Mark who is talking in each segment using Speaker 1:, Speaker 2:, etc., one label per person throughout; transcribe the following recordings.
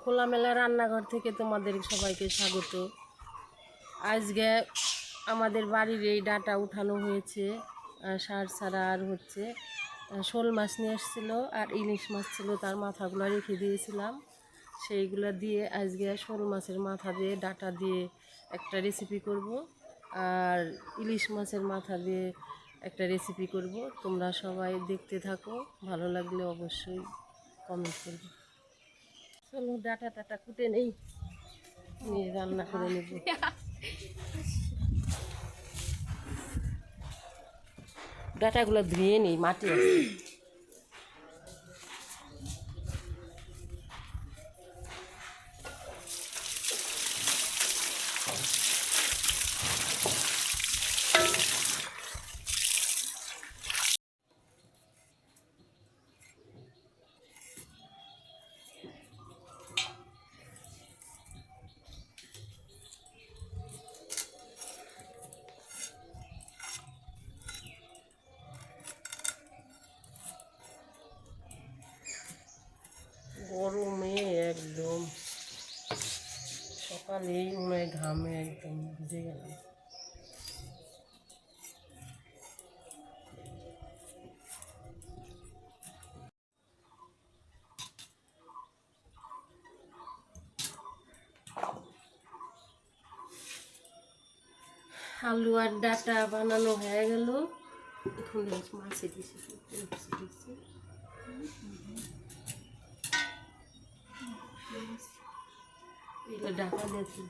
Speaker 1: খোলামেলা রান্নাঘর থেকে তোমাদের সবাইকে স্বাগত। আজকে আমাদের বাড়ির এই ডাটা উঠানো হয়েছে, সার ছাড়া আর হচ্ছে শোল মাছ নিয়ে এসেছিলো আর ইলিশ মাছ ছিল, তার মাথাগুলো রেখে দিয়েছিলাম। সেইগুলো দিয়ে আজকে শোল মাছের মাথা দিয়ে ডাটা দিয়ে একটা রেসিপি করব, আর ইলিশ মাছের মাথা দিয়ে একটা রেসিপি করব। তোমরা সবাই দেখতে থাকো, ভালো লাগলে অবশ্যই কমেন্ট করবে। চলো ডাটা টাটা কুটে নেই, নিয়ে রান্না করে নেব। ডাটাগুলো ধুয়ে নেই, মাটি আছে। গরমে একদম সকালেই মনে ঘামে একদম ভিজে গেলাম। আলু আর ডাটা বানানো হয়ে গেল। এখন মাছে দিয়েছি, এগুলো ডাটা দিয়েছি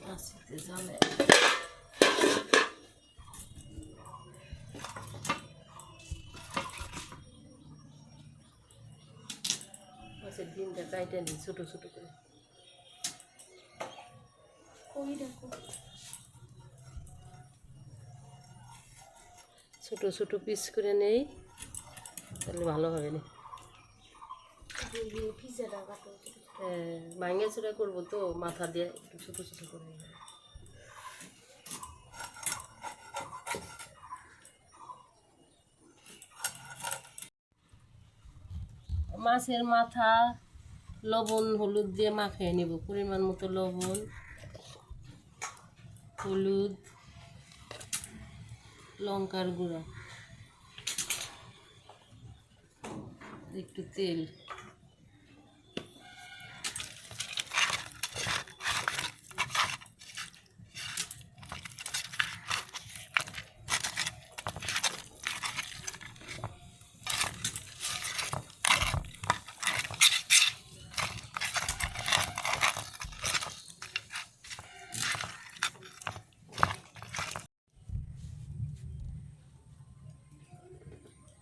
Speaker 1: মাছেতে জালে। মাছের ডিমটা কাইটে নিই ছোটো ছোটো করে। ছোটো ছোটো পিস করে নেই, তাহলে ভালো হবে না। হ্যাঁ, ভাঙে চুরা করবো তো, মাথা দিয়ে একটু ছোটো ছোটো করে। মাছের মাথা লবণ হলুদ দিয়ে মাখিয়ে নেব, পরিমাণ মতো লবণ, হলুদ, লঙ্কার গুঁড়া, একটু তেল।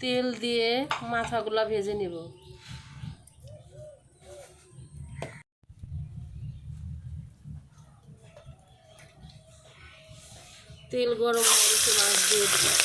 Speaker 1: তেল দিয়ে মাথাগুলা ভেজে নেব। তেল গরম হয়েছে, মাছ দিয়ে দিই।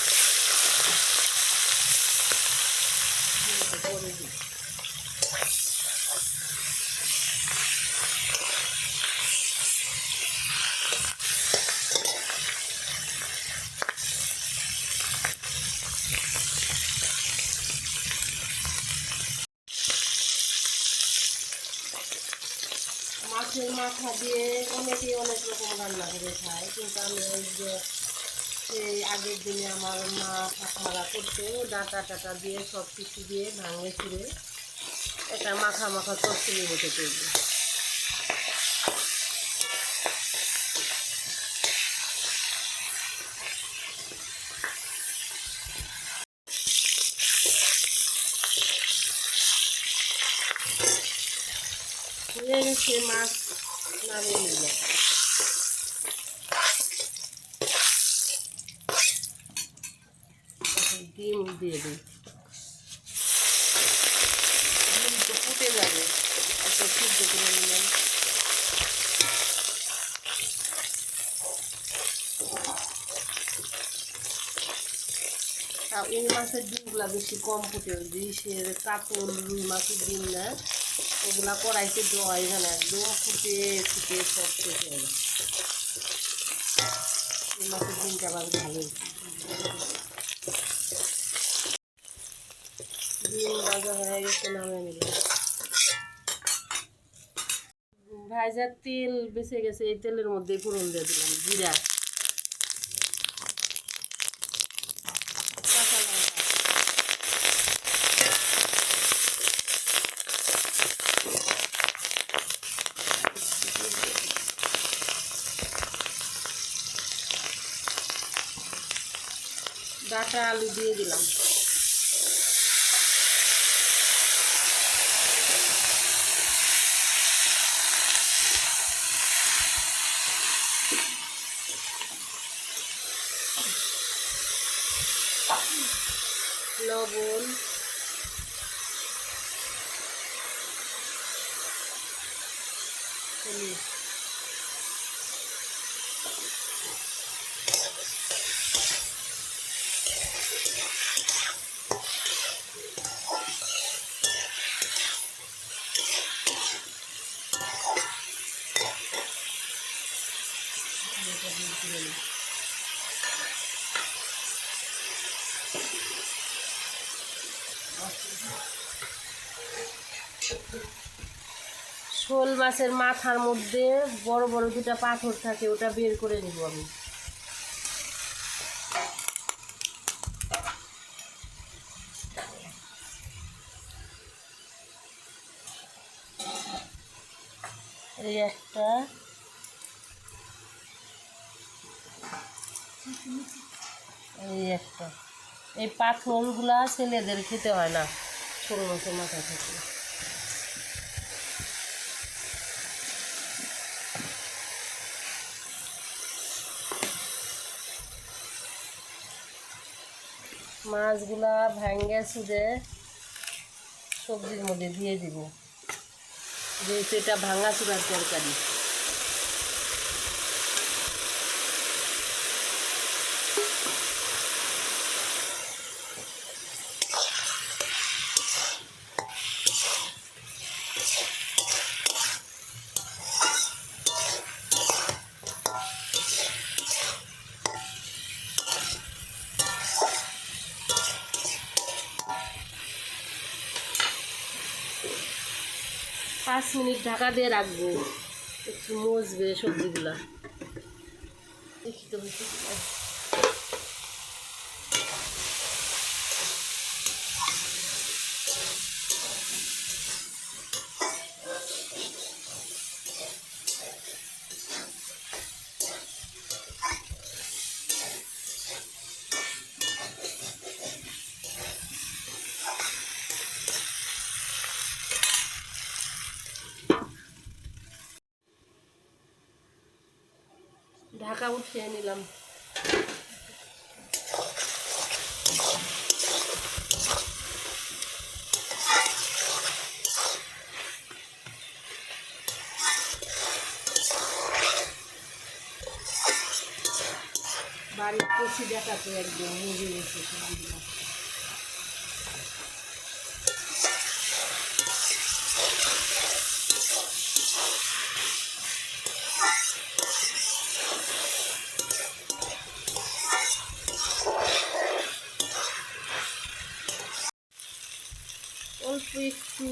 Speaker 1: মাছের মাথা দিয়ে অনেকেই অনেক রকম রান্না করে খায়, কিন্তু আমি ওই যে সেই আগের দিনে আমার মা ঠাকুমারা করতো, ডাটা টাটা দিয়ে সব কিছু দিয়ে ভাঙে চুড়ে একটা মাখা মাখা চচ্চড়ি মতো করবে। সে মাছ নামিয়ে নিল। ডিম দিয়ে দিই, ডিম তো ফুটে যাবে, একটা সিদ্ধ করে নিলাম। এই মাছের ডিমগুলা বেশি কম ফুটে, ডিশের কাতল রুই মাছের ডিম না, ওগুলা কড়াইতে দেওয়া এখানে একদম ফুটে ফুটে সব শেষ হয়ে যায়। এই মাছের ডিমটা আবার ভালো, ডিম বেগুন ভাজা হয়ে গেছে, নামিয়ে নিলাম। ভাজার তেল বেঁচে গেছে, এই তেলের মধ্যে ফোড়ন দিয়ে দিলাম জিরা, কাঁচা লঙ্কা, ডাটা আলু দিয়ে দিলাম। লবণ, হলুদ, শোল মাছের মাথার মধ্যে বড় বড় দুটা পাথর থাকে, ওটা বের করে নিব আমি। এই একটা, এই একটা। এই পাথরগুলা ছেলেদের খেতে হয় না শোল মাছের মাথা থেকে। মাছগুলা ভাঙ্গে সুদে সবজির মধ্যে দিয়ে দিব, যেহেতু এটা ভাঙা চুড়ার তরকারি। পাঁচ মিনিট ঢাকা দিয়ে রাখবো, একটু মজবে সবজিগুলা। দেখি তো ঢাকা উঠিয়ে নিলাম। বাড়ির কচি দেখাতে একদম মজে গেছে সবজিগুলো। অল্প একটু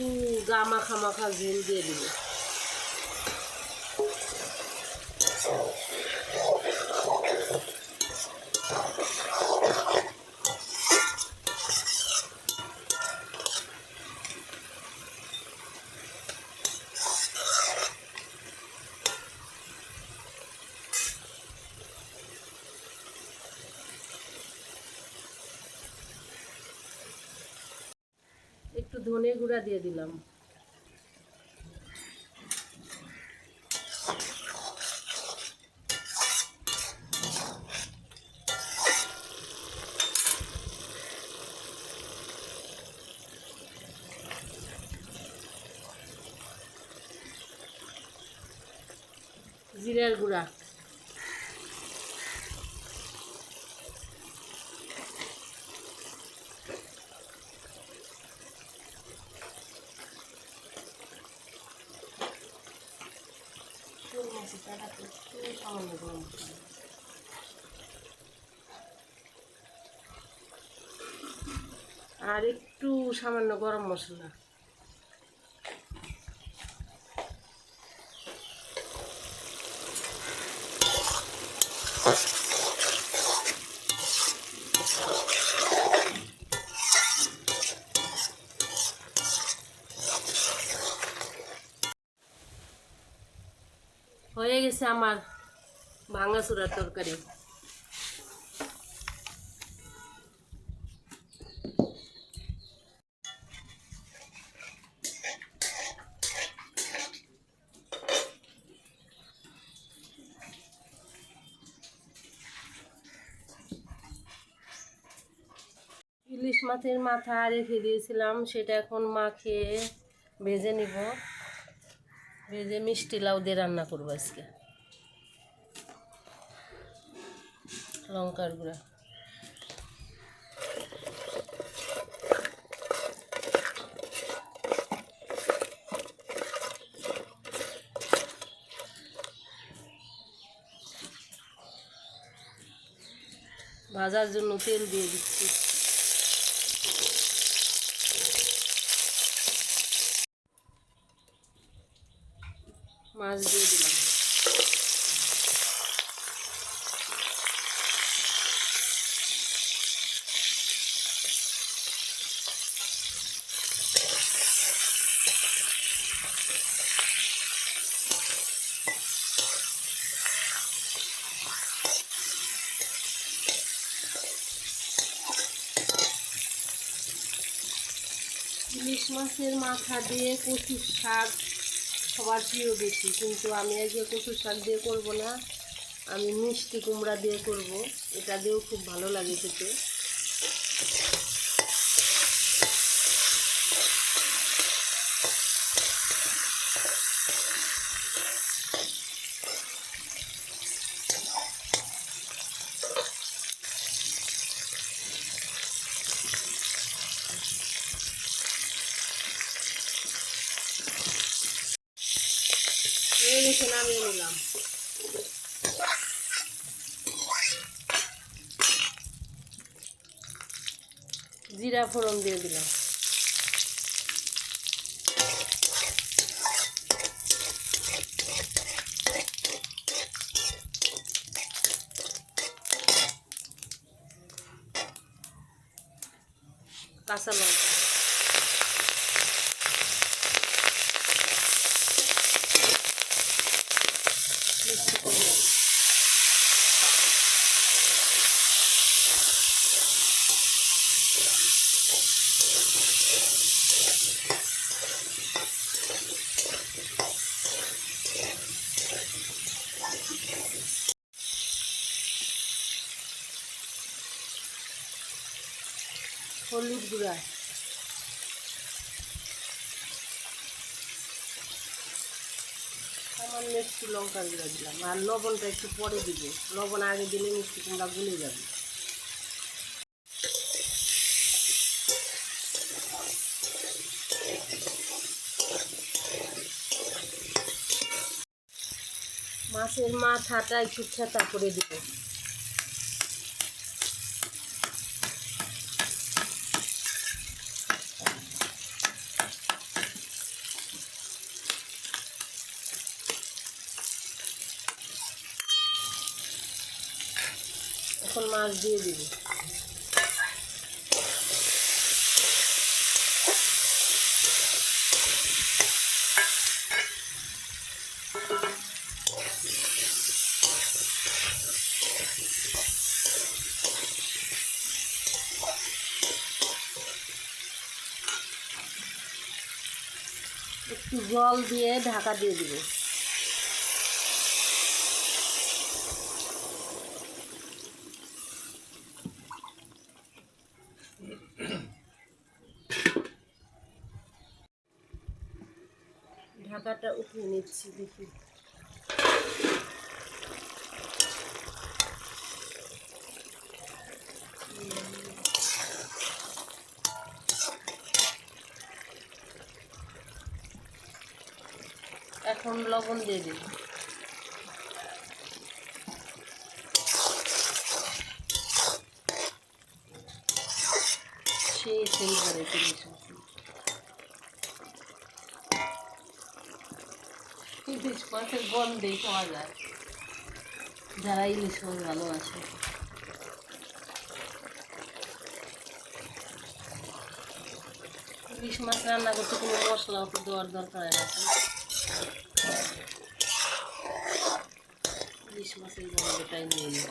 Speaker 1: মাখা মাখা ঝোল দিয়ে দিব। একটু ধনে গুঁড়া দিয়ে দিলাম। জিরার গুঁড়া, সামান্য গরম মশলা, আর একটু সামান্য গরম মশলা। হয়ে গেছে আমার ভাঙাচোরা তরকারি। ইলিশ মাছের মাথা রেখে দিয়েছিলাম, সেটা এখন মাখে ভেজে নিব। ভেজে মিষ্টি লাউ দিয়ে রান্না করবো আজকে। লঙ্কার গুঁড়া, ভাজার জন্য তেল দিয়ে দিচ্ছি। মাছ দিয়ে দিলাম। ইলিশ মাছের মাথা দিয়ে কচুর শাক সবার প্রিয় বেশি, কিন্তু আমি আজকে কচুর শাক দিয়ে করব না, আমি মিষ্টি কুমড়া দিয়ে করব। এটা দিয়েও খুব ভালো লাগে খেতে। নামিয়ে নিলাম। জিরা ফোড়ন দিয়ে দিলাম। কাঁচা লঙ্কা, মিষ্টি কুমড়া, হলুদ গুঁড়া, সামান্য একটু লঙ্কার গুঁড়া দিলাম। আর লবণটা একটু পরে দিব, লবণ আগে দিলে মিষ্টি কুমড়া গুলে যাবে। মাছের মাথাটা একটু ছেঁচা করে দিব। এখন মাছ দিয়ে দিব। একটু জল দিয়ে ঢাকা দিয়ে দিব। ঢাকাটা উঠিয়ে নিচ্ছি, দেখি। এখন লবণ দিয়ে দিই। সেই সেন্ট বাড়াইছে ইলিশ মাছ। ইলিশ মাছের গন্ধেই খাওয়া যায় যারা ইলিশ মাছ ভালোবাসে। ইলিশ মাছ রান্না করতে কোনো মশলাও তো দেওয়ার দরকার হয় না। ইলিশ মাছের গন্ধটাই নিয়ে নিই।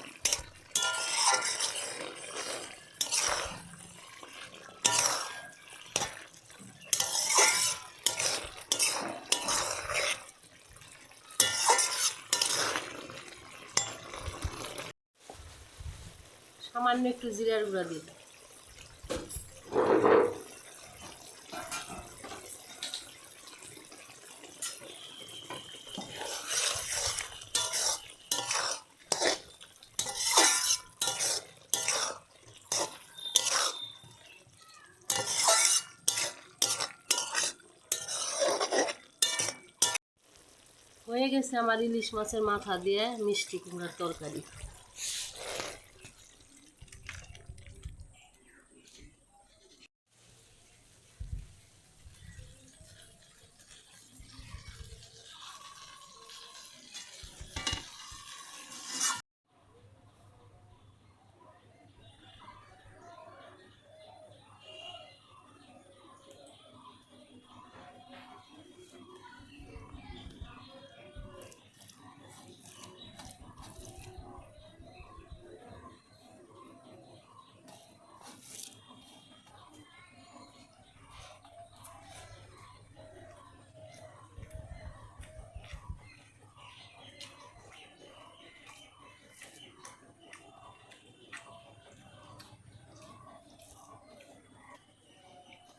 Speaker 1: সামান্য একটু জিরার গুঁড়া দিই। হয়ে গেছে আমার ইলিশ মাছের মাথা দিয়ে মিষ্টি কুমড়ার তরকারি।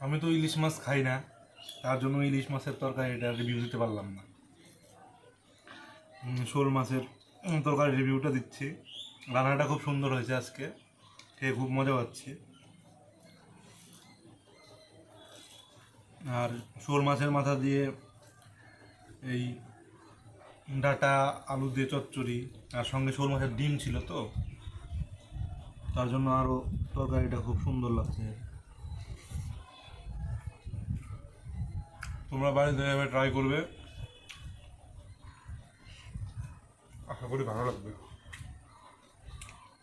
Speaker 2: আমি তো ইলিশ মাছ খাই না, তার জন্য ইলিশ মাছের তরকারিটা রিভিউ দিতে পারলাম না। শোল মাছের তরকারি রিভিউটা দিচ্ছি। রান্নাটা খুব সুন্দর হয়েছে, আজকে খেয়ে খুব মজা পাচ্ছি। আর শোল মাছের মাথা দিয়ে এই ডাটা আলু দিয়ে চচ্চড়ি, আর সঙ্গে শোল মাছের ডিম ছিল, তো তার জন্য আরও তরকারিটা খুব সুন্দর লাগছে। তোমরা বাড়িতে এভাবে ট্রাই করবে, আশা করি ভালো লাগবে।